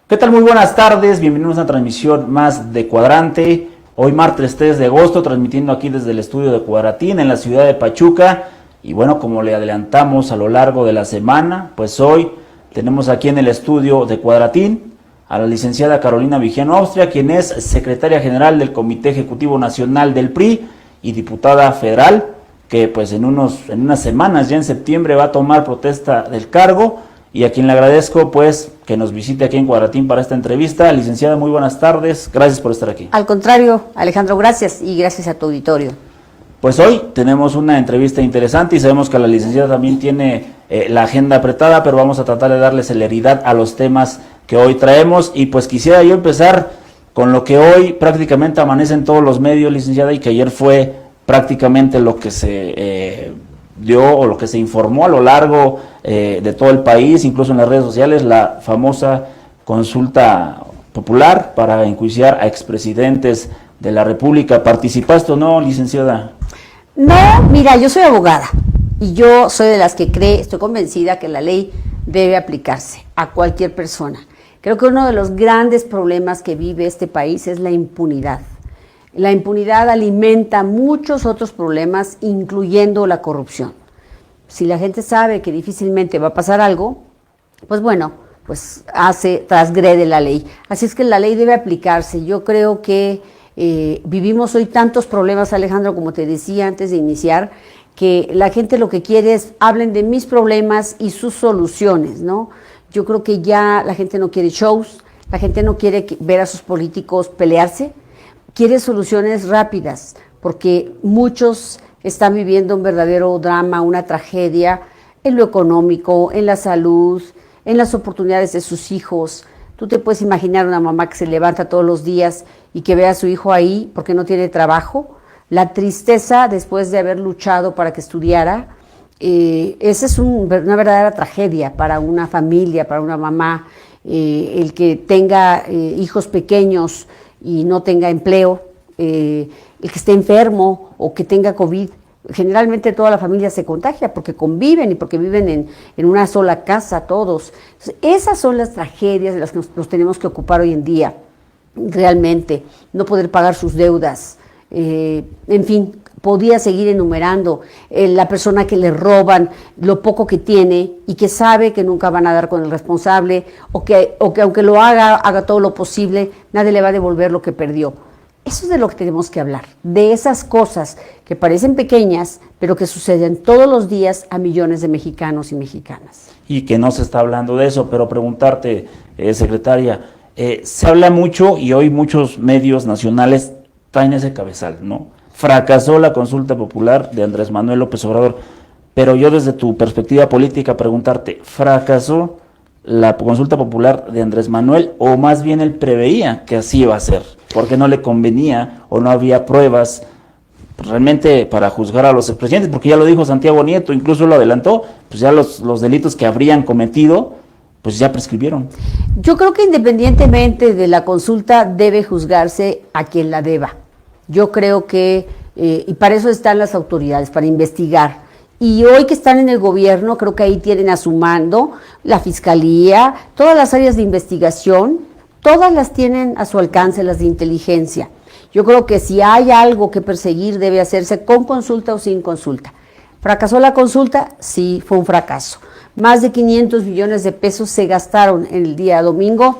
¿Qué tal? Muy buenas tardes, bienvenidos a una transmisión más de Cuadrante. Hoy martes 3 de agosto, transmitiendo aquí desde el estudio de Cuadratín en la ciudad de Pachuca. Y bueno, como le adelantamos a lo largo de la semana, pues hoy tenemos aquí en el estudio de Cuadratín a la licenciada Carolina Vigiano Austria, quien es secretaria general del Comité Ejecutivo Nacional del PRI y diputada federal, que pues en unas semanas, ya en septiembre, va a tomar protesta del cargo. Y a quien le agradezco pues que nos visite aquí en Cuadratín para esta entrevista. Licenciada, muy buenas tardes, gracias por estar aquí. Al contrario, Alejandro, gracias y gracias a tu auditorio. Pues hoy tenemos una entrevista interesante y sabemos que la licenciada también tiene la agenda apretada, pero vamos a tratar de darle celeridad a los temas que hoy traemos. Y pues quisiera yo empezar con lo que hoy prácticamente amanece en todos los medios, licenciada, y que ayer fue prácticamente lo que se dio o lo que se informó a lo largo de todo el país, incluso en las redes sociales, la famosa consulta popular para enjuiciar a expresidentes de la República. ¿Participaste o no, licenciada? No, mira, yo soy abogada y yo soy de las que estoy convencida que la ley debe aplicarse a cualquier persona. Creo que uno de los grandes problemas que vive este país es la impunidad. La impunidad alimenta muchos otros problemas, incluyendo la corrupción. Si la gente sabe que difícilmente va a pasar algo, pues bueno, pues transgrede la ley. Así es que la ley debe aplicarse. Yo creo que vivimos hoy tantos problemas, Alejandro, como te decía antes de iniciar, que la gente lo que quiere es hablen de mis problemas y sus soluciones, ¿no? Yo creo que ya la gente no quiere shows, la gente no quiere ver a sus políticos pelearse, quiere soluciones rápidas, porque muchos están viviendo un verdadero drama, una tragedia en lo económico, en la salud, en las oportunidades de sus hijos. Tú te puedes imaginar una mamá que se levanta todos los días y que ve a su hijo ahí porque no tiene trabajo. La tristeza después de haber luchado para que estudiara, esa es una verdadera tragedia para una familia, para una mamá, el que tenga hijos pequeños y no tenga empleo, el que esté enfermo o que tenga COVID. Generalmente toda la familia se contagia porque conviven y porque viven en una sola casa todos. Entonces, esas son las tragedias de las que nos tenemos que ocupar hoy en día, realmente. No poder pagar sus deudas, en fin, podía seguir enumerando. La persona que le roban lo poco que tiene y que sabe que nunca van a dar con el responsable o que aunque lo haga todo lo posible, nadie le va a devolver lo que perdió. Eso es de lo que tenemos que hablar, de esas cosas que parecen pequeñas, pero que suceden todos los días a millones de mexicanos y mexicanas. Y que no se está hablando de eso, pero preguntarte, secretaria, se habla mucho y hoy muchos medios nacionales traen ese cabezal, ¿no? Fracasó la consulta popular de Andrés Manuel López Obrador, pero yo desde tu perspectiva política preguntarte, ¿fracasó la consulta popular de Andrés Manuel o más bien él preveía que así iba a ser? Porque no le convenía o no había pruebas realmente para juzgar a los expresidentes, porque ya lo dijo Santiago Nieto, incluso lo adelantó, pues ya los delitos que habrían cometido, pues ya prescribieron. Yo creo que independientemente de la consulta debe juzgarse a quien la deba. Yo creo que, y para eso están las autoridades, para investigar. Y hoy que están en el gobierno, creo que ahí tienen a su mando la Fiscalía, todas las áreas de investigación, todas las tienen a su alcance, las de inteligencia. Yo creo que si hay algo que perseguir, debe hacerse con consulta o sin consulta. ¿Fracasó la consulta? Sí, fue un fracaso. Más de 500 millones de pesos se gastaron en el día domingo,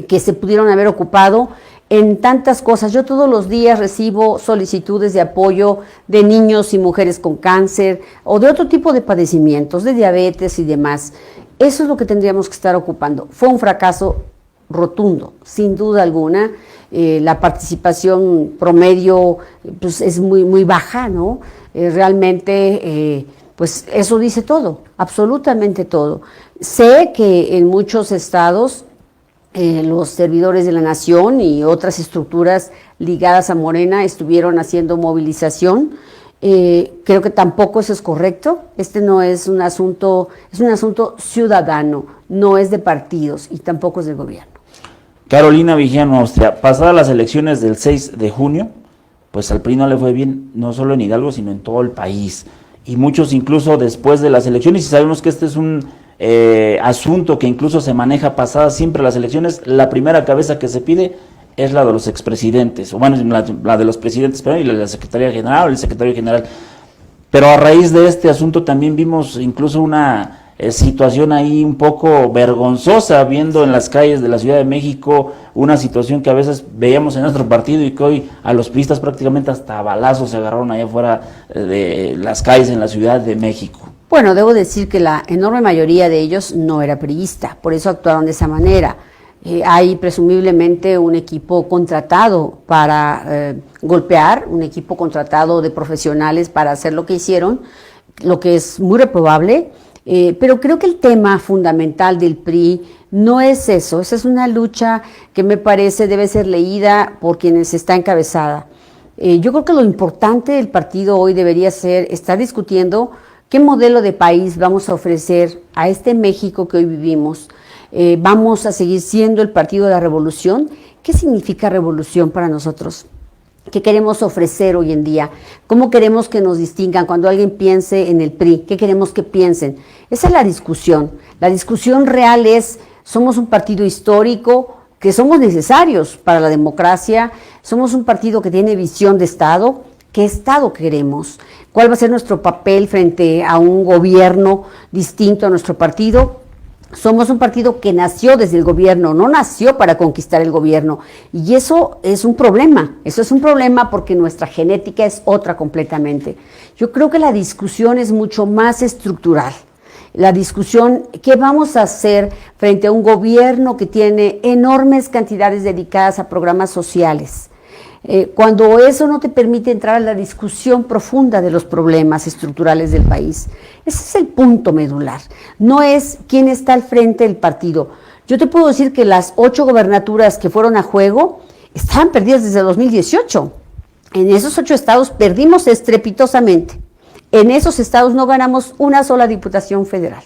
que se pudieron haber ocupado en tantas cosas. Yo todos los días recibo solicitudes de apoyo de niños y mujeres con cáncer o de otro tipo de padecimientos, de diabetes y demás. Eso es lo que tendríamos que estar ocupando. Fue un fracaso rotundo, sin duda alguna. la participación promedio pues es muy baja, ¿no? Realmente pues eso dice todo, absolutamente todo. Sé que en muchos estados los servidores de la nación y otras estructuras ligadas a Morena estuvieron haciendo movilización. Creo que tampoco eso es correcto. Este no es un asunto, es un asunto ciudadano, no es de partidos y tampoco es del gobierno. Carolina Villano Austria, pasadas las elecciones del 6 de junio, pues al PRI no le fue bien, no solo en Hidalgo, sino en todo el país. Y muchos incluso después de las elecciones, y sabemos que este es un asunto que incluso se maneja pasadas siempre las elecciones, la primera cabeza que se pide es la de los expresidentes, o bueno, la de los presidentes, pero y la de la Secretaría General o el Secretario General. Pero a raíz de este asunto también vimos incluso una situación ahí un poco vergonzosa, viendo en las calles de la Ciudad de México una situación que a veces veíamos en nuestro partido y que hoy a los priistas prácticamente hasta balazos se agarraron allá afuera de las calles en la Ciudad de México. Bueno, debo decir que la enorme mayoría de ellos no era priista, por eso actuaron de esa manera. Hay presumiblemente un equipo contratado para golpear, un equipo contratado de profesionales para hacer lo que hicieron, lo que es muy reprobable, pero creo que el tema fundamental del PRI no es eso, esa es una lucha que me parece debe ser leída por quienes está encabezada. Yo creo que lo importante del partido hoy debería ser estar discutiendo qué modelo de país vamos a ofrecer a este México que hoy vivimos. Vamos a seguir siendo el partido de la revolución. ¿Qué significa revolución para nosotros? ¿Qué queremos ofrecer hoy en día? ¿Cómo queremos que nos distingan cuando alguien piense en el PRI? ¿Qué queremos que piensen? Esa es la discusión. La discusión real es, somos un partido histórico, que somos necesarios para la democracia, somos un partido que tiene visión de Estado. ¿Qué Estado queremos? ¿Cuál va a ser nuestro papel frente a un gobierno distinto a nuestro partido? Somos un partido que nació desde el gobierno, no nació para conquistar el gobierno. Y eso es un problema. Eso es un problema porque nuestra genética es otra completamente. Yo creo que la discusión es mucho más estructural. La discusión, ¿qué vamos a hacer frente a un gobierno que tiene enormes cantidades dedicadas a programas sociales? Cuando eso no te permite entrar a la discusión profunda de los problemas estructurales del país. Ese es el punto medular, no es quién está al frente del partido. Yo te puedo decir que las 8 gobernaturas que fueron a juego estaban perdidas desde 2018. En esos 8 estados perdimos estrepitosamente. En esos estados no ganamos una sola diputación federal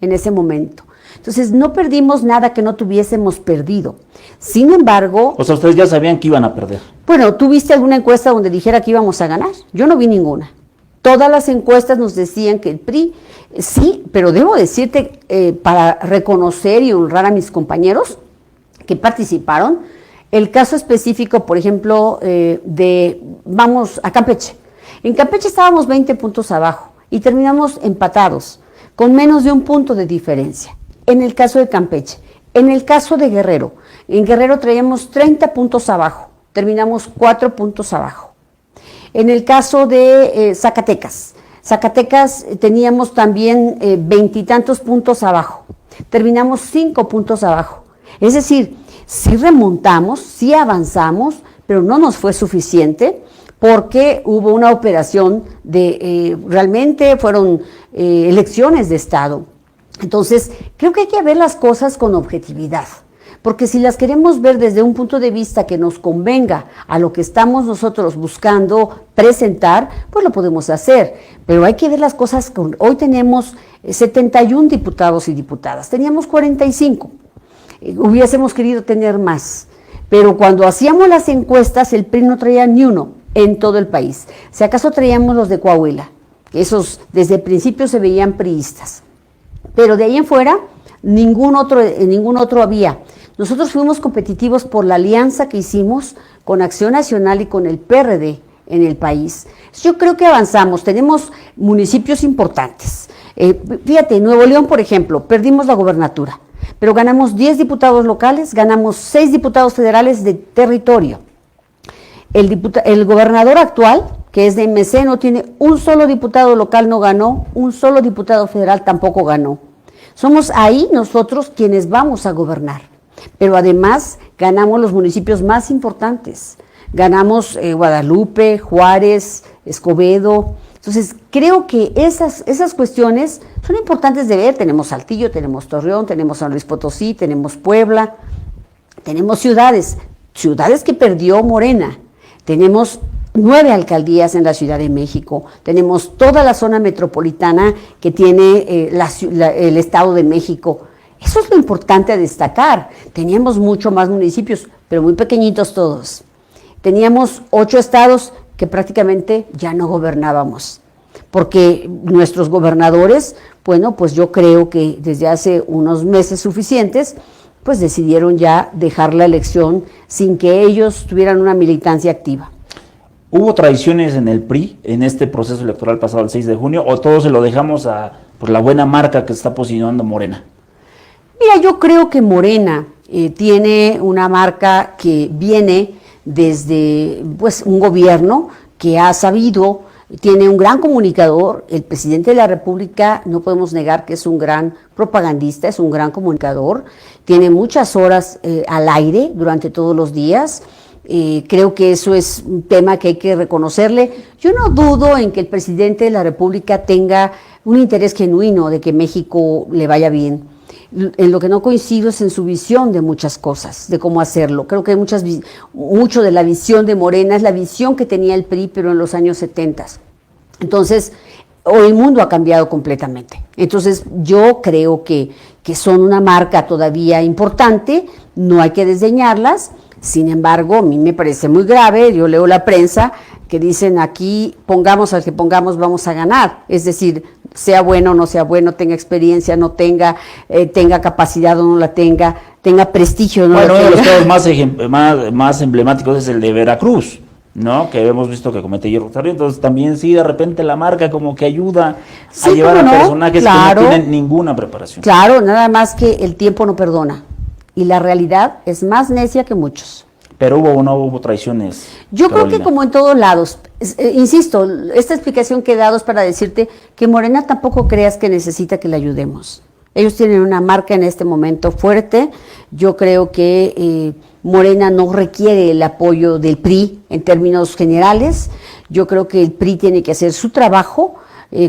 en ese momento. Entonces, no perdimos nada que no tuviésemos perdido. Sin embargo... O sea, ustedes ya sabían que iban a perder. Bueno, ¿tú viste alguna encuesta donde dijera que íbamos a ganar? Yo no vi ninguna. Todas las encuestas nos decían que el PRI, sí, pero debo decirte, para reconocer y honrar a mis compañeros que participaron, el caso específico, por ejemplo, vamos a Campeche. En Campeche estábamos 20 puntos abajo y terminamos empatados, con menos de 1 punto de diferencia. En el caso de Campeche, en el caso de Guerrero, en Guerrero traíamos 30 puntos abajo, terminamos 4 puntos abajo. En el caso de Zacatecas teníamos también 20 y tantos puntos abajo, terminamos 5 puntos abajo. Es decir, sí remontamos, sí avanzamos, pero no nos fue suficiente porque hubo una operación realmente fueron elecciones de Estado. Entonces, creo que hay que ver las cosas con objetividad, porque si las queremos ver desde un punto de vista que nos convenga a lo que estamos nosotros buscando presentar, pues lo podemos hacer, pero hay que ver las cosas hoy tenemos 71 diputados y diputadas, teníamos 45, hubiésemos querido tener más, pero cuando hacíamos las encuestas el PRI no traía ni uno en todo el país, si acaso traíamos los de Coahuila, esos desde el principio se veían priistas. Pero de ahí en fuera, ningún otro había. Nosotros fuimos competitivos por la alianza que hicimos con Acción Nacional y con el PRD en el país. Yo creo que avanzamos, tenemos municipios importantes. Fíjate, Nuevo León, por ejemplo, perdimos la gobernatura, pero ganamos 10 diputados locales, ganamos 6 diputados federales de territorio. El gobernador actual, que es de MC, no tiene un solo diputado local, no ganó, un solo diputado federal tampoco ganó. Somos ahí nosotros quienes vamos a gobernar, pero además ganamos los municipios más importantes, ganamos Guadalupe, Juárez, Escobedo. Entonces, creo que esas cuestiones son importantes de ver. Tenemos Saltillo, tenemos Torreón, tenemos San Luis Potosí, tenemos Puebla, tenemos ciudades que perdió Morena. Tenemos 9 alcaldías en la Ciudad de México, tenemos toda la zona metropolitana que tiene el Estado de México. Eso es lo importante a destacar. Teníamos mucho más municipios, pero muy pequeñitos todos. Teníamos 8 estados que prácticamente ya no gobernábamos, porque nuestros gobernadores, bueno, pues yo creo que desde hace unos meses suficientes, pues decidieron ya dejar la elección sin que ellos tuvieran una militancia activa. ¿Hubo traiciones en el PRI en este proceso electoral pasado el 6 de junio o todo se lo dejamos a la buena marca que está posicionando Morena? Mira, yo creo que Morena tiene una marca que viene desde pues un gobierno que ha sabido, tiene un gran comunicador. El presidente de la República, no podemos negar que es un gran propagandista, es un gran comunicador, tiene muchas horas al aire durante todos los días. Creo que eso es un tema que hay que reconocerle. Yo no dudo en que el presidente de la República tenga un interés genuino de que México le vaya bien. En lo que no coincido es en su visión de muchas cosas, de cómo hacerlo. Creo que mucho de la visión de Morena es la visión que tenía el PRI, pero en los años 70. Entonces, hoy el mundo ha cambiado completamente. Entonces, yo creo que son una marca todavía importante, no hay que desdeñarlas. Sin embargo, a mí me parece muy grave, yo leo la prensa que dicen aquí, pongamos al que pongamos, vamos a ganar. Es decir, sea bueno o no sea bueno, tenga experiencia, no tenga, tenga capacidad o no la tenga prestigio o no la tenga. Uno de los casos más emblemáticos es el de Veracruz, ¿no? Que hemos visto que comete hierro. Entonces también sí, de repente la marca como que ayuda a llevar a personajes que no tienen ninguna preparación. Claro, nada más que el tiempo no perdona. Y la realidad es más necia que muchos. Pero ¿hubo o no hubo traiciones? Yo creo que como en todos lados, insisto, esta explicación que he dado es para decirte que Morena tampoco creas que necesita que le ayudemos. Ellos tienen una marca en este momento fuerte. Yo creo que Morena no requiere el apoyo del PRI en términos generales. Yo creo que el PRI tiene que hacer su trabajo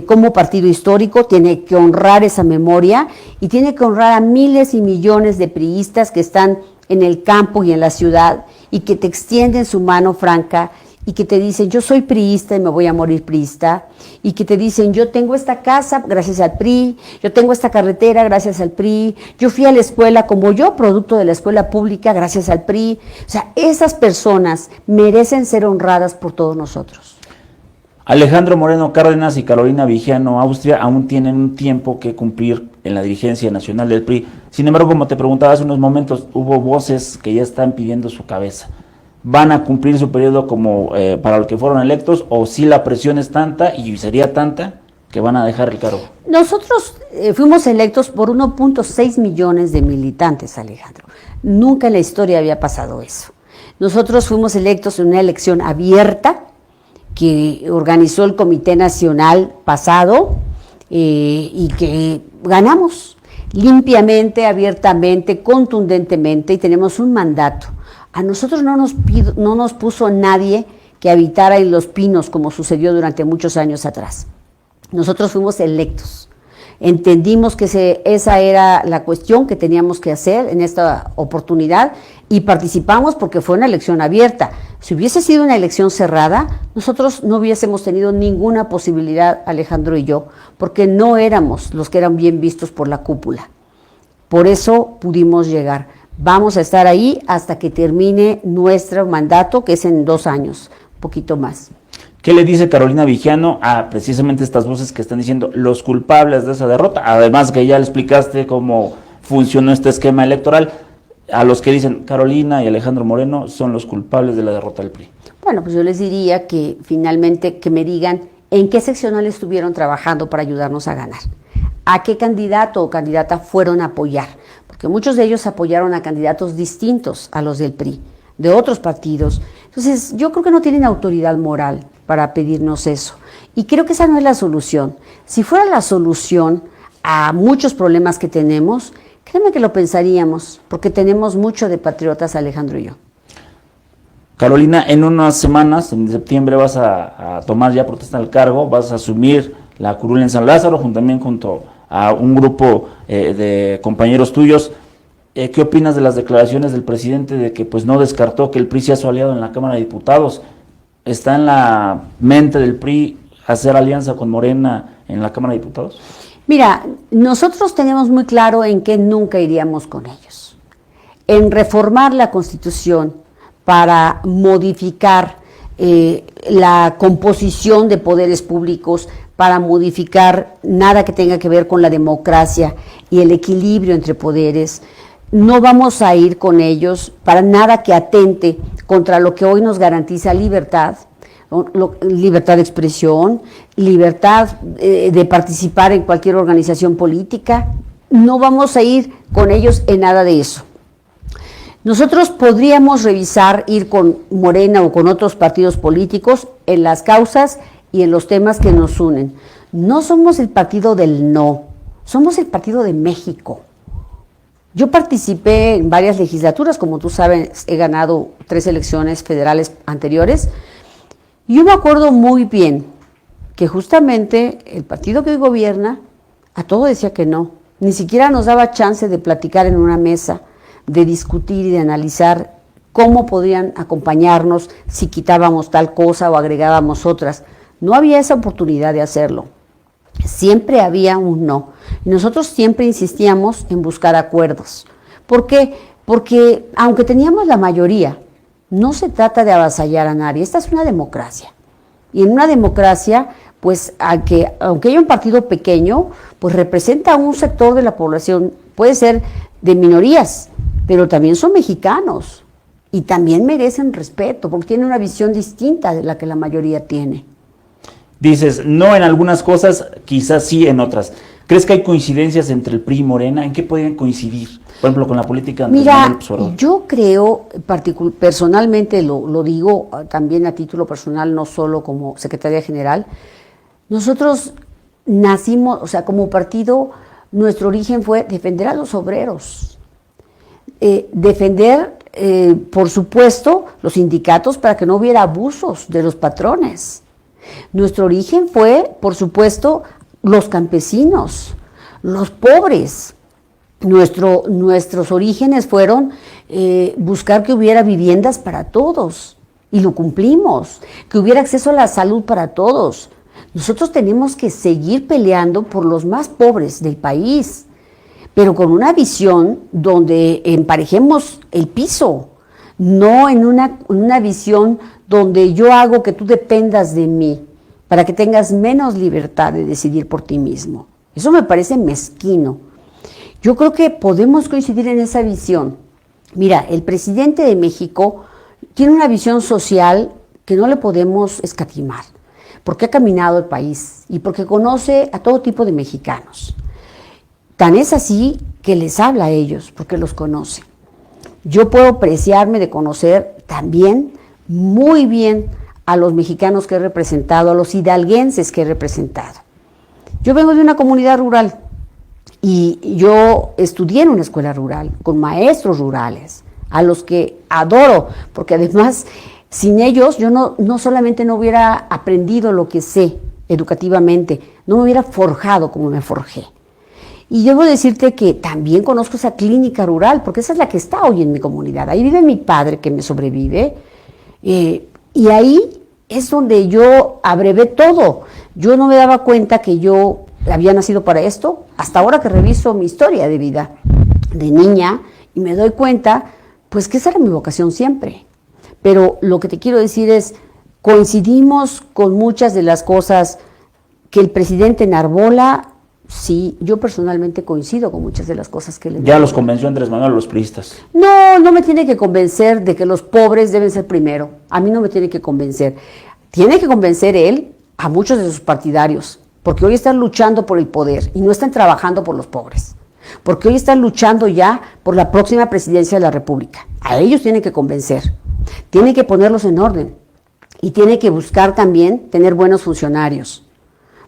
como partido histórico, tiene que honrar esa memoria y tiene que honrar a miles y millones de priistas que están en el campo y en la ciudad y que te extienden su mano franca y que te dicen yo soy priista y me voy a morir priista, y que te dicen yo tengo esta casa gracias al PRI, yo tengo esta carretera gracias al PRI, yo fui a la escuela como yo, producto de la escuela pública gracias al PRI. O sea, esas personas merecen ser honradas por todos nosotros. Alejandro Moreno Cárdenas y Carolina Vigiano Austria aún tienen un tiempo que cumplir en la dirigencia nacional del PRI. Sin embargo, como te preguntaba hace unos momentos, hubo voces que ya están pidiendo su cabeza. ¿Van a cumplir su periodo como para el que fueron electos o si la presión es tanta y sería tanta que van a dejar el cargo? Nosotros fuimos electos por 1.6 millones de militantes, Alejandro. Nunca en la historia había pasado eso. Nosotros fuimos electos en una elección abierta que organizó el Comité Nacional pasado y que ganamos limpiamente, abiertamente, contundentemente, y tenemos un mandato. A nosotros no nos puso nadie que habitara en Los Pinos como sucedió durante muchos años atrás. Nosotros fuimos electos. Entendimos que esa era la cuestión que teníamos que hacer en esta oportunidad y participamos porque fue una elección abierta. Si hubiese sido una elección cerrada, nosotros no hubiésemos tenido ninguna posibilidad, Alejandro y yo, porque no éramos los que eran bien vistos por la cúpula. Por eso pudimos llegar. Vamos a estar ahí hasta que termine nuestro mandato, que es en 2 años, un poquito más. ¿Qué le dice Carolina Vigiano a precisamente estas voces que están diciendo los culpables de esa derrota? Además que ya le explicaste cómo funcionó este esquema electoral, a los que dicen Carolina y Alejandro Moreno son los culpables de la derrota del PRI. Bueno, pues yo les diría que finalmente que me digan en qué seccional estuvieron trabajando para ayudarnos a ganar, a qué candidato o candidata fueron a apoyar, porque muchos de ellos apoyaron a candidatos distintos a los del PRI, de otros partidos. Entonces, yo creo que no tienen autoridad moral para pedirnos eso. Y creo que esa no es la solución. Si fuera la solución a muchos problemas que tenemos, Créeme que lo pensaríamos, porque tenemos mucho de patriotas, Alejandro y yo. Carolina, en unas semanas, en septiembre, vas a tomar ya protesta al cargo, vas a asumir la curul en San Lázaro, junto a un grupo de compañeros tuyos. ¿Qué opinas de las declaraciones del presidente de que pues no descartó que el PRI sea su aliado en la Cámara de Diputados? ¿Está en la mente del PRI hacer alianza con Morena en la Cámara de Diputados? Mira, nosotros tenemos muy claro en qué nunca iríamos con ellos. En reformar la Constitución para modificar la composición de poderes públicos, para modificar nada que tenga que ver con la democracia y el equilibrio entre poderes. No vamos a ir con ellos para nada que atente contra lo que hoy nos garantiza libertad, libertad de expresión, libertad de participar en cualquier organización política. No vamos a ir con ellos en nada de eso. Nosotros podríamos revisar, ir con Morena o con otros partidos políticos en las causas y en los temas que nos unen. No somos el partido del no, somos el partido de México. Yo participé en varias legislaturas, como tú sabes, he ganado 3 elecciones federales anteriores. Y yo me acuerdo muy bien que justamente el partido que hoy gobierna a todo decía que no, ni siquiera nos daba chance de platicar en una mesa, de discutir y de analizar cómo podrían acompañarnos si quitábamos tal cosa o agregábamos otras. No había esa oportunidad de hacerlo. Siempre había un no. Y nosotros siempre insistíamos en buscar acuerdos. ¿Por qué? Porque aunque teníamos la mayoría, no se trata de avasallar a nadie. Esta es una democracia. Y en una democracia, pues aunque haya un partido pequeño, pues representa a un sector de la población, puede ser de minorías, pero también son mexicanos y también merecen respeto porque tienen una visión distinta de la que la mayoría tiene. Dices, no en algunas cosas, quizás sí en otras. ¿Crees que hay coincidencias entre el PRI y Morena? ¿En qué podrían coincidir? Por ejemplo, con la política de Andrés Manuel López Obrador. Yo creo, personalmente lo digo también a título personal, no solo como secretaria general, nosotros nacimos, o sea, como partido, nuestro origen fue defender a los obreros. Defender, por supuesto, los sindicatos para que no hubiera abusos de los patrones. Nuestro origen fue, por supuesto, los campesinos, los pobres. Nuestros orígenes fueron buscar que hubiera viviendas para todos, y lo cumplimos, que hubiera acceso a la salud para todos. Nosotros tenemos que seguir peleando por los más pobres del país, pero con una visión donde emparejemos el piso, no en una visión donde yo hago que tú dependas de mí, para que tengas menos libertad de decidir por ti mismo. Eso me parece mezquino. Yo creo que podemos coincidir en esa visión. Mira, el presidente de México tiene una visión social que no le podemos escatimar, porque ha caminado el país y porque conoce a todo tipo de mexicanos. Tan es así que les habla a ellos, porque los conoce. Yo puedo preciarme de conocer también muy bien a los mexicanos que he representado, a los hidalguenses que he representado. Yo vengo de una comunidad rural y yo estudié en una escuela rural, con maestros rurales, a los que adoro, porque además sin ellos yo no solamente no hubiera aprendido lo que sé educativamente, no me hubiera forjado como me forjé. Y debo decirte que también conozco esa clínica rural, porque esa es la que está hoy en mi comunidad. Ahí vive mi padre, que me sobrevive, y ahí es donde yo abrevé todo. Yo no me daba cuenta que yo había nacido para esto, hasta ahora que reviso mi historia de vida de niña, y me doy cuenta, pues que esa era mi vocación siempre. Pero lo que te quiero decir es, coincidimos con muchas de las cosas que el presidente enarbola. Sí, yo personalmente coincido con muchas de las cosas que le digo. ¿Ya los convenció Andrés Manuel a los priistas? No me tiene que convencer de que los pobres deben ser primero. A mí no me tiene que convencer. Tiene que convencer él a muchos de sus partidarios, porque hoy están luchando por el poder y no están trabajando por los pobres. Porque hoy están luchando ya por la próxima presidencia de la República. A ellos tiene que convencer. Tiene que ponerlos en orden. Y tiene que buscar también tener buenos funcionarios.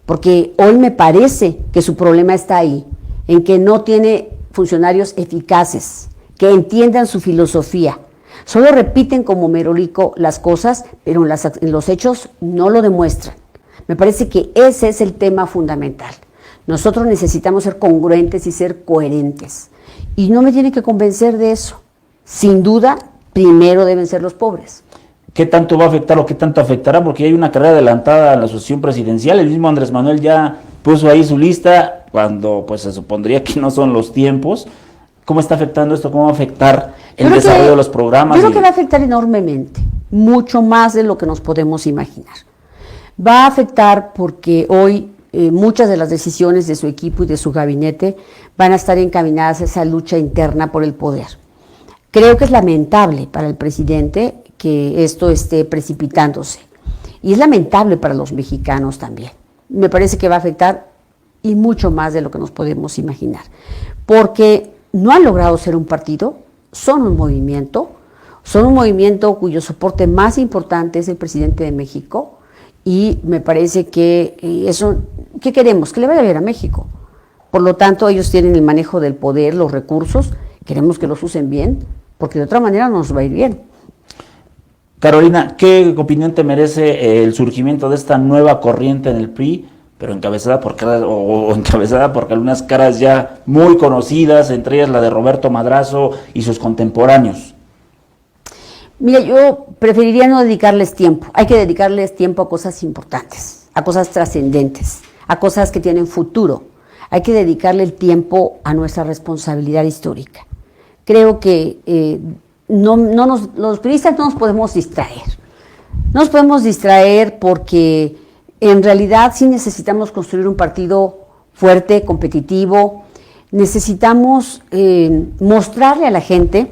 Porque hoy me parece que su problema está ahí, en que no tiene funcionarios eficaces, que entiendan su filosofía. Solo repiten como merolico las cosas, pero en los hechos no lo demuestran. Me parece que ese es el tema fundamental. Nosotros necesitamos ser congruentes y ser coherentes. Y no me tienen que convencer de eso. Sin duda, primero deben ser los pobres. ¿Qué tanto va a afectar o qué tanto afectará? Porque hay una carrera adelantada en la asociación presidencial. El mismo Andrés Manuel ya puso ahí su lista cuando pues se supondría que no son los tiempos. ¿Cómo está afectando esto? ¿Cómo va a afectar el desarrollo de los programas? Yo creo que va a afectar enormemente, mucho más de lo que nos podemos imaginar. Va a afectar porque hoy muchas de las decisiones de su equipo y de su gabinete van a estar encaminadas a esa lucha interna por el poder. Creo que es lamentable para el presidente que esto esté precipitándose. Y es lamentable para los mexicanos también. Me parece que va a afectar y mucho más de lo que nos podemos imaginar. Porque no han logrado ser un partido, son un movimiento cuyo soporte más importante es el presidente de México. Y me parece que eso, ¿qué queremos? Que le vaya bien a México. Por lo tanto, ellos tienen el manejo del poder, los recursos, queremos que los usen bien, porque de otra manera no nos va a ir bien. Carolina, ¿qué opinión te merece el surgimiento de esta nueva corriente en el PRI, pero encabezada por algunas caras ya muy conocidas, entre ellas la de Roberto Madrazo y sus contemporáneos? Mira, yo preferiría no dedicarles tiempo. Hay que dedicarles tiempo a cosas importantes, a cosas trascendentes, a cosas que tienen futuro. Hay que dedicarle el tiempo a nuestra responsabilidad histórica. Creo que los periodistas no nos podemos distraer. No nos podemos distraer porque en realidad sí necesitamos construir un partido fuerte, competitivo. Necesitamos mostrarle a la gente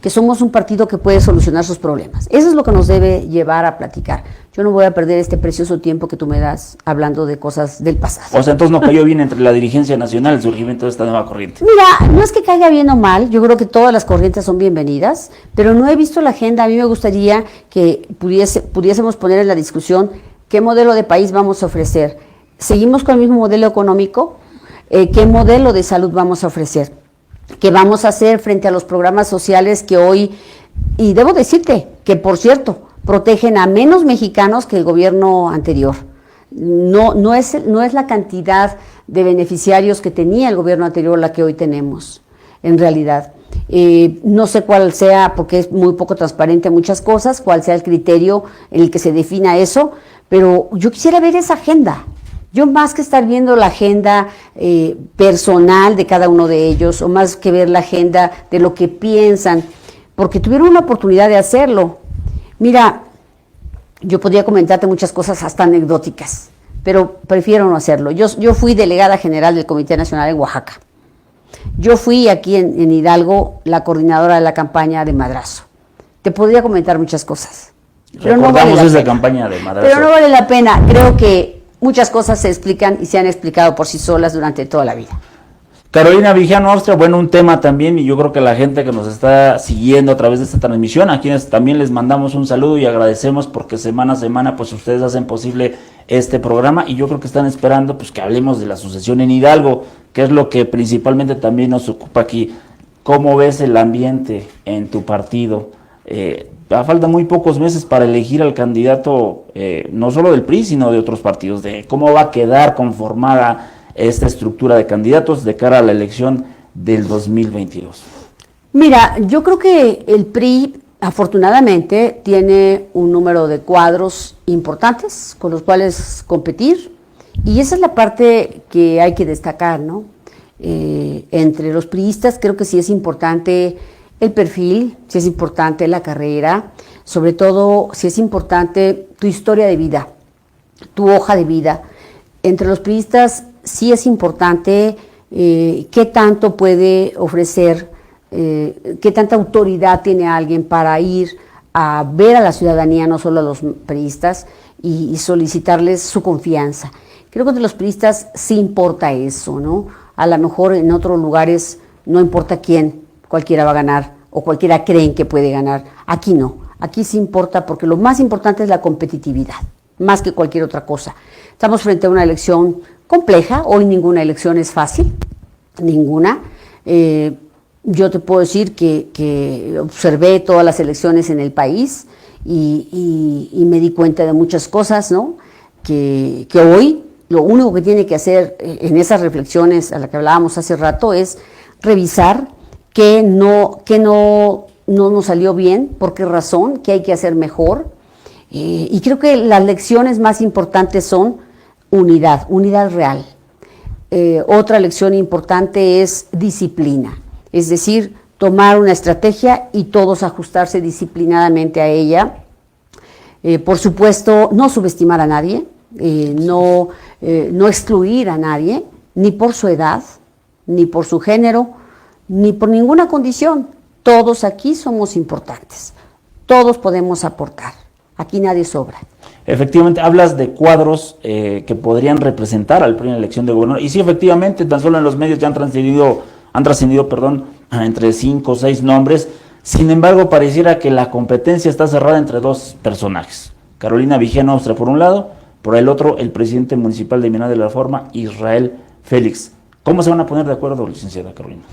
que somos un partido que puede solucionar sus problemas. Eso es lo que nos debe llevar a platicar. Yo no voy a perder este precioso tiempo que tú me das hablando de cosas del pasado. O sea, entonces no cayó bien entre la dirigencia nacional el surgimiento de esta nueva corriente. Mira, no es que caiga bien o mal, yo creo que todas las corrientes son bienvenidas, pero no he visto la agenda. A mí me gustaría que pudiésemos poner en la discusión qué modelo de país vamos a ofrecer. ¿Seguimos con el mismo modelo económico? ¿Qué modelo de salud vamos a ofrecer? ¿Qué vamos a hacer frente a los programas sociales que hoy, y debo decirte que por cierto, protegen a menos mexicanos que el gobierno anterior? No es la cantidad de beneficiarios que tenía el gobierno anterior la que hoy tenemos, en realidad. No sé cuál sea, porque es muy poco transparente muchas cosas, cuál sea el criterio en el que se defina eso, pero yo quisiera ver esa agenda. Yo más que estar viendo la agenda personal de cada uno de ellos, o más que ver la agenda de lo que piensan, porque tuvieron una oportunidad de hacerlo. Mira, yo podría comentarte muchas cosas hasta anecdóticas, pero prefiero no hacerlo. Yo fui delegada general del Comité Nacional en Oaxaca. Yo fui aquí en Hidalgo la coordinadora de la campaña de Madrazo. Te podría comentar muchas cosas. Pero no vale esa campaña de Madrazo. Pero no vale la pena. Creo que muchas cosas se explican y se han explicado por sí solas durante toda la vida. Carolina Vijano Austria, bueno, un tema también, y yo creo que la gente que nos está siguiendo a través de esta transmisión, a quienes también les mandamos un saludo y agradecemos porque semana a semana pues ustedes hacen posible este programa, y yo creo que están esperando pues que hablemos de la sucesión en Hidalgo, que es lo que principalmente también nos ocupa aquí. ¿Cómo ves el ambiente en tu partido? Falta muy pocos meses para elegir al candidato, no solo del PRI, sino de otros partidos, de cómo va a quedar conformada esta estructura de candidatos de cara a la elección del 2022. Mira, yo creo que el PRI afortunadamente tiene un número de cuadros importantes con los cuales competir, y esa es la parte que hay que destacar, ¿no? Entre los priistas creo que sí es importante el perfil, sí es importante la carrera, sobre todo sí es importante tu historia de vida, tu hoja de vida. Entre los priistas sí es importante qué tanto puede ofrecer, qué tanta autoridad tiene alguien para ir a ver a la ciudadanía, no solo a los priistas, y solicitarles su confianza. Creo que entre los priistas sí importa eso, ¿no? A lo mejor en otros lugares no importa quién, cualquiera va a ganar o cualquiera creen que puede ganar. Aquí no, aquí sí importa porque lo más importante es la competitividad, más que cualquier otra cosa. Estamos frente a una elección compleja, hoy ninguna elección es fácil, ninguna. Yo te puedo decir que observé todas las elecciones en el país y me di cuenta de muchas cosas, ¿no? Que hoy lo único que tiene que hacer en esas reflexiones a las que hablábamos hace rato es revisar qué no nos salió bien, por qué razón, qué hay que hacer mejor. Y creo que las lecciones más importantes son unidad real. Otra lección importante es disciplina, es decir, tomar una estrategia y todos ajustarse disciplinadamente a ella. Por supuesto, no subestimar a nadie, no excluir a nadie, ni por su edad, ni por su género, ni por ninguna condición. Todos aquí somos importantes, todos podemos aportar, aquí nadie sobra. Efectivamente, hablas de cuadros que podrían representar al PRI en la elección de gobernador, y sí, efectivamente, tan solo en los medios ya han trascendido, entre 5 o 6 nombres. Sin embargo, pareciera que la competencia está cerrada entre dos personajes: Carolina Vigén Austria por un lado, por el otro el presidente municipal de Minas de la Reforma, Israel Félix. ¿Cómo se van a poner de acuerdo, licenciada Carolina?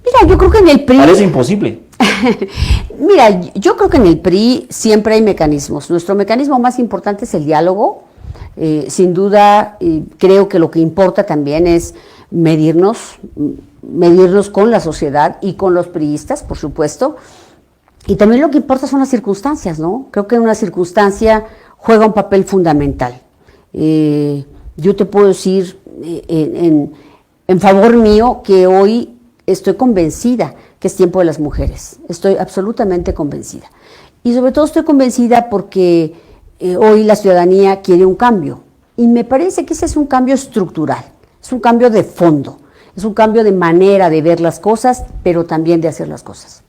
Mira, yo creo que en el PRI... Parece imposible. Mira, yo creo que en el PRI siempre hay mecanismos. Nuestro mecanismo más importante es el diálogo. Sin duda, creo que lo que importa también es medirnos con la sociedad y con los priistas, por supuesto. Y también lo que importa son las circunstancias, ¿no? Creo que una circunstancia juega un papel fundamental. Yo te puedo decir en favor mío que hoy estoy convencida que es tiempo de las mujeres. Estoy absolutamente convencida. Y sobre todo estoy convencida porque hoy la ciudadanía quiere un cambio. Y me parece que ese es un cambio estructural, es un cambio de fondo, es un cambio de manera de ver las cosas, pero también de hacer las cosas.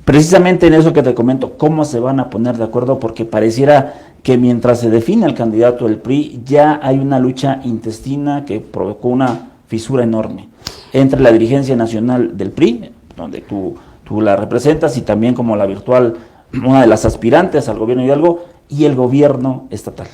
Precisamente en eso que te comento, ¿cómo se van a poner de acuerdo? Porque pareciera que mientras se define el candidato del PRI, ya hay una lucha intestina que provocó una fisura enorme entre la dirigencia nacional del PRI, donde tú la representas, y también como la virtual, una de las aspirantes al gobierno de Hidalgo, y el gobierno estatal.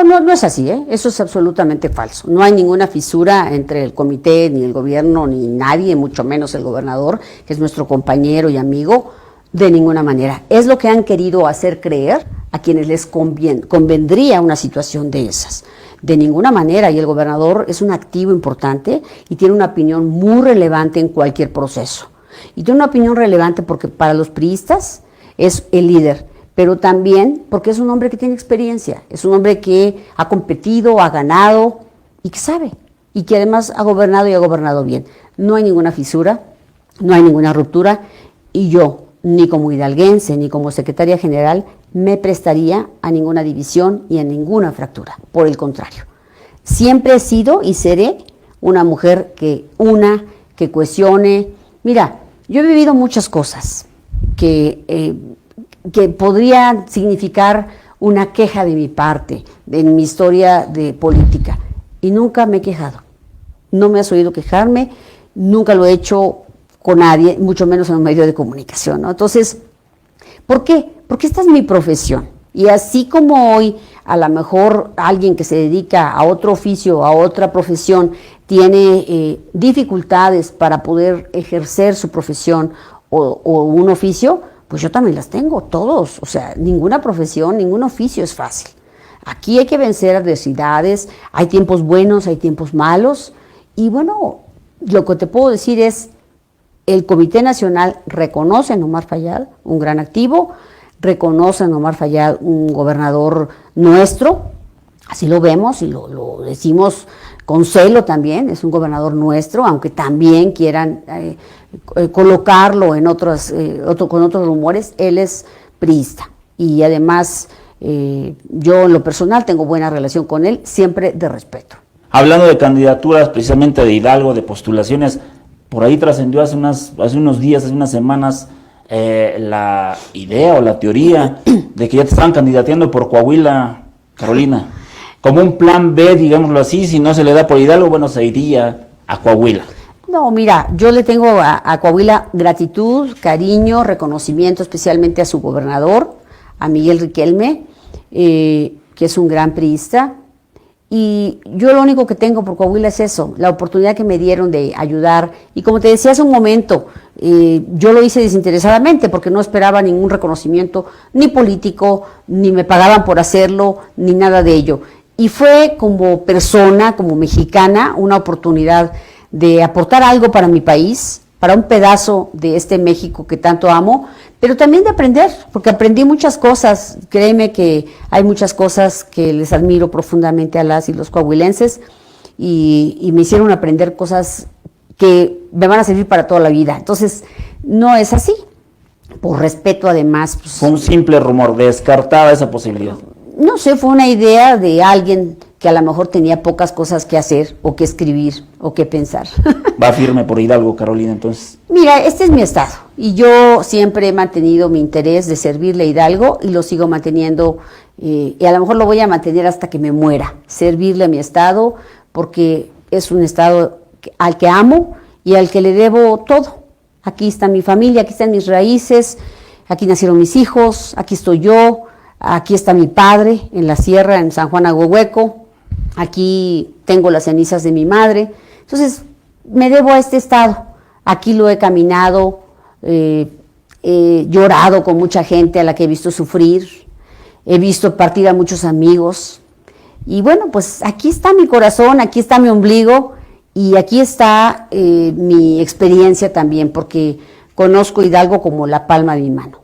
No es así, eso es absolutamente falso. No hay ninguna fisura entre el comité, ni el gobierno, ni nadie, mucho menos el gobernador, que es nuestro compañero y amigo, de ninguna manera. Es lo que han querido hacer creer a quienes les convendría una situación de esas. De ninguna manera, y el gobernador es un activo importante y tiene una opinión muy relevante en cualquier proceso. Y tiene una opinión relevante porque para los priistas es el líder, pero también porque es un hombre que tiene experiencia, es un hombre que ha competido, ha ganado y que sabe, y que además ha gobernado y ha gobernado bien. No hay ninguna fisura, no hay ninguna ruptura, y yo, ni como hidalguense, ni como secretaria general, me prestaría a ninguna división y a ninguna fractura. Por el contrario, siempre he sido y seré una mujer que una, que cohesione. Mira, yo he vivido muchas cosas que podrían significar una queja de mi parte, en mi historia de política, y nunca me he quejado. No me has oído quejarme, nunca lo he hecho con nadie, mucho menos en un medio de comunicación, ¿no? Entonces, ¿por qué? Porque esta es mi profesión. Y así como hoy, a lo mejor alguien que se dedica a otro oficio, a otra profesión, tiene dificultades para poder ejercer su profesión o un oficio, pues yo también las tengo, todos. O sea, ninguna profesión, ningún oficio es fácil. Aquí hay que vencer adversidades, hay tiempos buenos, hay tiempos malos. Y bueno, lo que te puedo decir es, el Comité Nacional reconoce a Omar Fayad, un gran activo, reconoce a Omar Fayad un gobernador nuestro, así lo vemos y lo decimos con celo también, es un gobernador nuestro, aunque también quieran colocarlo en con otros rumores, él es priista. Y además, yo en lo personal tengo buena relación con él, siempre de respeto. Hablando de candidaturas, precisamente de Hidalgo, de postulaciones, por ahí trascendió hace unos días, hace unas semanas, la idea o la teoría de que ya te estaban candidateando por Coahuila, Carolina, como un plan B, digámoslo así. Si no se le da por Hidalgo, bueno, se iría a Coahuila. No, mira, yo le tengo a Coahuila gratitud, cariño, reconocimiento, especialmente a su gobernador, a Miguel Riquelme, que es un gran priista, Y yo lo único que tengo por Coahuila es eso, la oportunidad que me dieron de ayudar. Y como te decía hace un momento, yo lo hice desinteresadamente porque no esperaba ningún reconocimiento, ni político, ni me pagaban por hacerlo, ni nada de ello. Y fue como persona, como mexicana, una oportunidad de aportar algo para mi país, para un pedazo de este México que tanto amo, pero también de aprender, porque aprendí muchas cosas. Créeme que hay muchas cosas que les admiro profundamente a las y los coahuilenses y me hicieron aprender cosas que me van a servir para toda la vida. Entonces, no es así. Por respeto, además. Pues, fue un simple rumor, descartaba esa posibilidad. No sé, fue una idea de alguien que a lo mejor tenía pocas cosas que hacer o que escribir o que pensar. Va firme por Hidalgo, Carolina, entonces. Mira, este es mi estado y yo siempre he mantenido mi interés de servirle a Hidalgo y lo sigo manteniendo y a lo mejor lo voy a mantener hasta que me muera, servirle a mi estado porque es un estado al que amo y al que le debo todo. Aquí está mi familia, aquí están mis raíces, aquí nacieron mis hijos, aquí estoy yo, aquí está mi padre en la sierra, en San Juan Agüehueco, aquí tengo las cenizas de mi madre. Entonces, me debo a este estado. Aquí lo he caminado, he llorado con mucha gente a la que he visto sufrir, he visto partir a muchos amigos. Y bueno, pues aquí está mi corazón, aquí está mi ombligo y aquí está mi experiencia también, porque conozco Hidalgo como la palma de mi mano.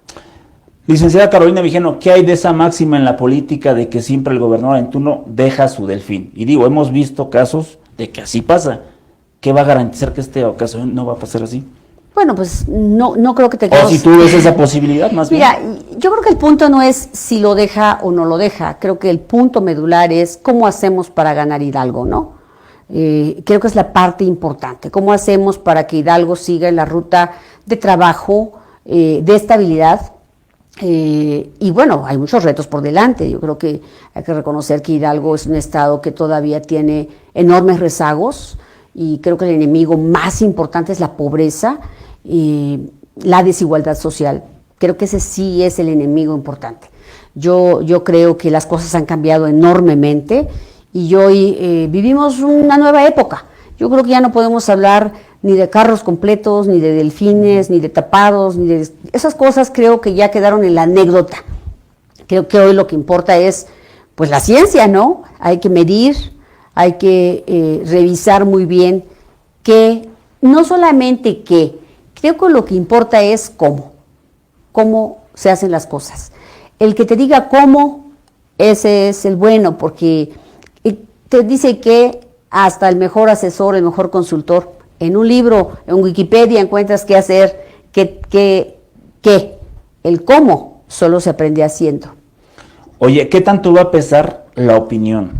Licenciada Carolina Villeno, ¿qué hay de esa máxima en la política de que siempre el gobernador en turno deja su delfín? Y digo, hemos visto casos de que así pasa. ¿Qué va a garantizar que esta ocasión no va a pasar así? Bueno, pues no creo que tengamos... O si tú ves esa posibilidad, más bien. Mira, yo creo que el punto no es si lo deja o no lo deja. Creo que el punto medular es cómo hacemos para ganar Hidalgo, ¿no? Creo que es la parte importante. ¿Cómo hacemos para que Hidalgo siga en la ruta de trabajo, de estabilidad? Y bueno, hay muchos retos por delante. Yo creo que hay que reconocer que Hidalgo es un estado que todavía tiene enormes rezagos y creo que el enemigo más importante es la pobreza y la desigualdad social. Creo que ese sí es el enemigo importante. Yo creo que las cosas han cambiado enormemente y hoy vivimos una nueva época. Yo creo que ya no podemos hablar ni de carros completos, ni de delfines, ni de tapados, ni de esas cosas. Creo que ya quedaron en la anécdota. Creo que hoy lo que importa es pues la ciencia, ¿no? Hay que medir, hay que revisar muy bien que, no solamente que, creo que lo que importa es cómo se hacen las cosas. El que te diga cómo, ese es el bueno, porque te dice que hasta el mejor asesor, el mejor consultor, en un libro, en Wikipedia encuentras qué hacer, el cómo solo se aprende haciendo. Oye, ¿qué tanto va a pesar la opinión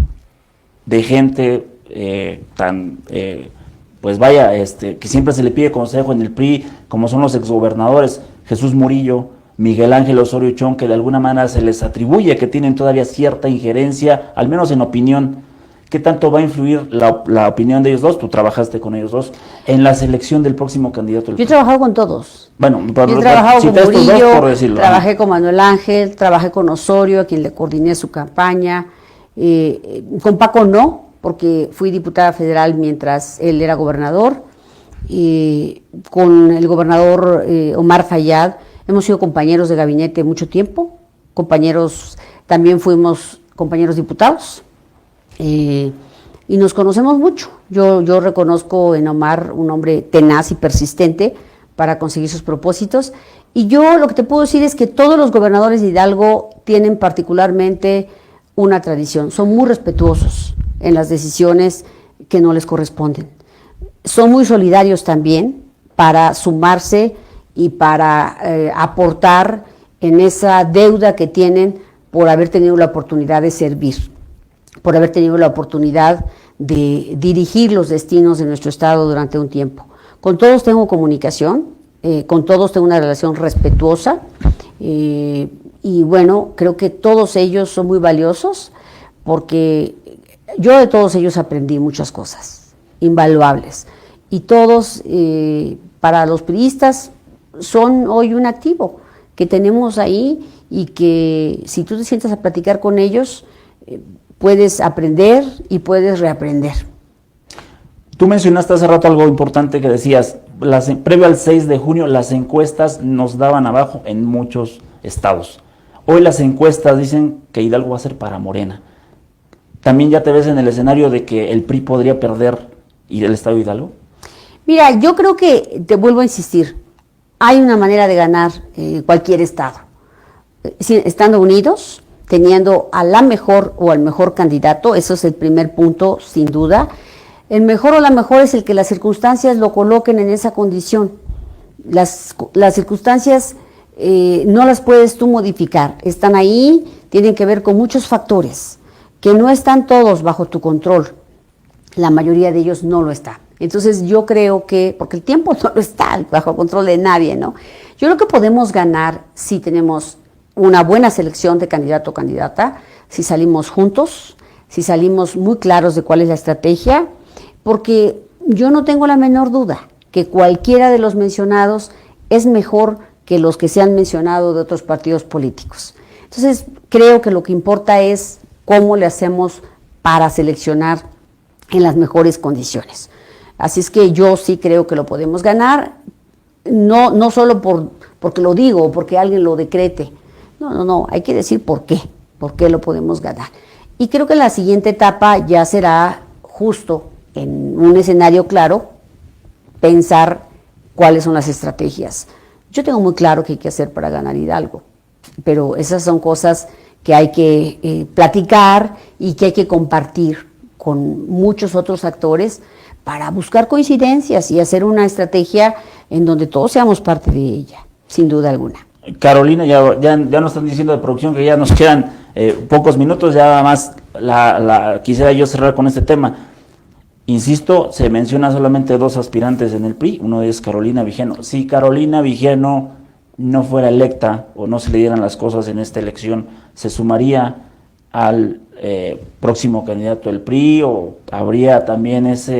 de gente pues vaya, que siempre se le pide consejo en el PRI, como son los exgobernadores Jesús Murillo, Miguel Ángel Osorio Chong, que de alguna manera se les atribuye que tienen todavía cierta injerencia, al menos en opinión? ¿Qué tanto va a influir la opinión de ellos dos? Tú trabajaste con ellos dos en la selección del próximo candidato. Yo he trabajado con todos. Bueno, yo he trabajado con Murillo, dos, por decirlo, trabajé con Manuel Ángel, trabajé con Osorio, a quien le coordiné su campaña. Con Paco no, porque fui diputada federal mientras él era gobernador. Con el gobernador Omar Fayad hemos sido compañeros de gabinete mucho tiempo. También fuimos compañeros diputados. Y nos conocemos mucho. Yo reconozco en Omar un hombre tenaz y persistente para conseguir sus propósitos. Y yo lo que te puedo decir es que todos los gobernadores de Hidalgo tienen particularmente una tradición. Son muy respetuosos en las decisiones que no les corresponden. Son muy solidarios también para sumarse y para aportar en esa deuda que tienen por haber tenido la oportunidad de servir, por haber tenido la oportunidad de dirigir los destinos de nuestro estado durante un tiempo. Con todos tengo comunicación, con todos tengo una relación respetuosa y bueno, creo que todos ellos son muy valiosos porque yo de todos ellos aprendí muchas cosas invaluables y todos para los priistas son hoy un activo que tenemos ahí y que si tú te sientas a platicar con ellos, puedes aprender y puedes reaprender. Tú mencionaste hace rato algo importante que decías, previo al 6 de junio las encuestas nos daban abajo en muchos estados. Hoy las encuestas dicen que Hidalgo va a ser para Morena. ¿También ya te ves en el escenario de que el PRI podría perder el estado de Hidalgo? Mira, yo creo que, te vuelvo a insistir, hay una manera de ganar cualquier estado. Estando unidos, teniendo a la mejor o al mejor candidato, eso es el primer punto, sin duda. El mejor o la mejor es el que las circunstancias lo coloquen en esa condición. Las circunstancias no las puedes tú modificar, están ahí, tienen que ver con muchos factores, que no están todos bajo tu control. La mayoría de ellos no lo está. Entonces yo creo que, porque el tiempo no lo está bajo control de nadie, ¿no? Yo creo que podemos ganar si tenemos una buena selección de candidato o candidata, si salimos juntos, si salimos muy claros de cuál es la estrategia, porque yo no tengo la menor duda que cualquiera de los mencionados es mejor que los que se han mencionado de otros partidos políticos. Entonces creo que lo que importa es cómo le hacemos para seleccionar en las mejores condiciones. Así es que yo sí creo que lo podemos ganar, no solo porque lo digo o porque alguien lo decrete. No, hay que decir por qué lo podemos ganar. Y creo que la siguiente etapa ya será justo en un escenario claro, pensar cuáles son las estrategias. Yo tengo muy claro qué hay que hacer para ganar Hidalgo, pero esas son cosas que hay que platicar y que hay que compartir con muchos otros actores para buscar coincidencias y hacer una estrategia en donde todos seamos parte de ella, sin duda alguna. Carolina, ya nos están diciendo de producción que ya nos quedan pocos minutos, ya nada más quisiera yo cerrar con este tema. Insisto, se menciona solamente 2 aspirantes en el PRI, uno es Carolina Villeno. Si Carolina Villeno no fuera electa o no se le dieran las cosas en esta elección, ¿se sumaría al próximo candidato del PRI o habría también esa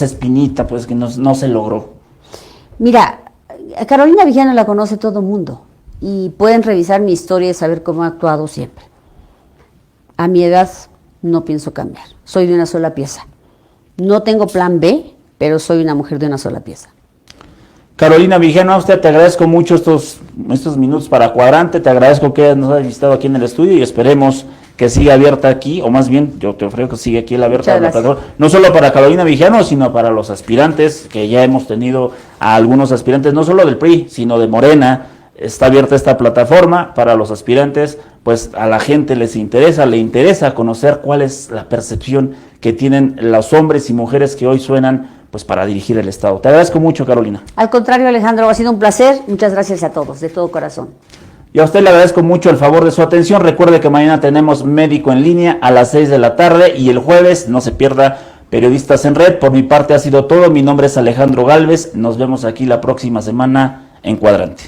espinita pues que no se logró? Mira, a Carolina Villeno la conoce todo el mundo y pueden revisar mi historia y saber cómo he actuado siempre. A mi edad no pienso cambiar, soy de una sola pieza. No tengo plan B, pero soy una mujer de una sola pieza. Carolina Villeno, a usted te agradezco mucho estos minutos para Cuadrante, te agradezco que nos hayas visitado aquí en el estudio y esperemos que siga abierta aquí, o más bien yo te ofrezco que siga aquí la abierta, no solo para Carolina Villeno, sino para los aspirantes, que ya hemos tenido a algunos aspirantes, no solo del PRI, sino de Morena. Está abierta esta plataforma para los aspirantes, pues a la gente le interesa conocer cuál es la percepción que tienen los hombres y mujeres que hoy suenan pues para dirigir el Estado. Te agradezco mucho, Carolina. Al contrario, Alejandro, ha sido un placer. Muchas gracias a todos, de todo corazón. Y a usted le agradezco mucho el favor de su atención. Recuerde que mañana tenemos Médico en Línea a las 6 de la tarde y el jueves, no se pierda, Periodistas en Red. Por mi parte ha sido todo. Mi nombre es Alejandro Gálvez. Nos vemos aquí la próxima semana en Cuadrante.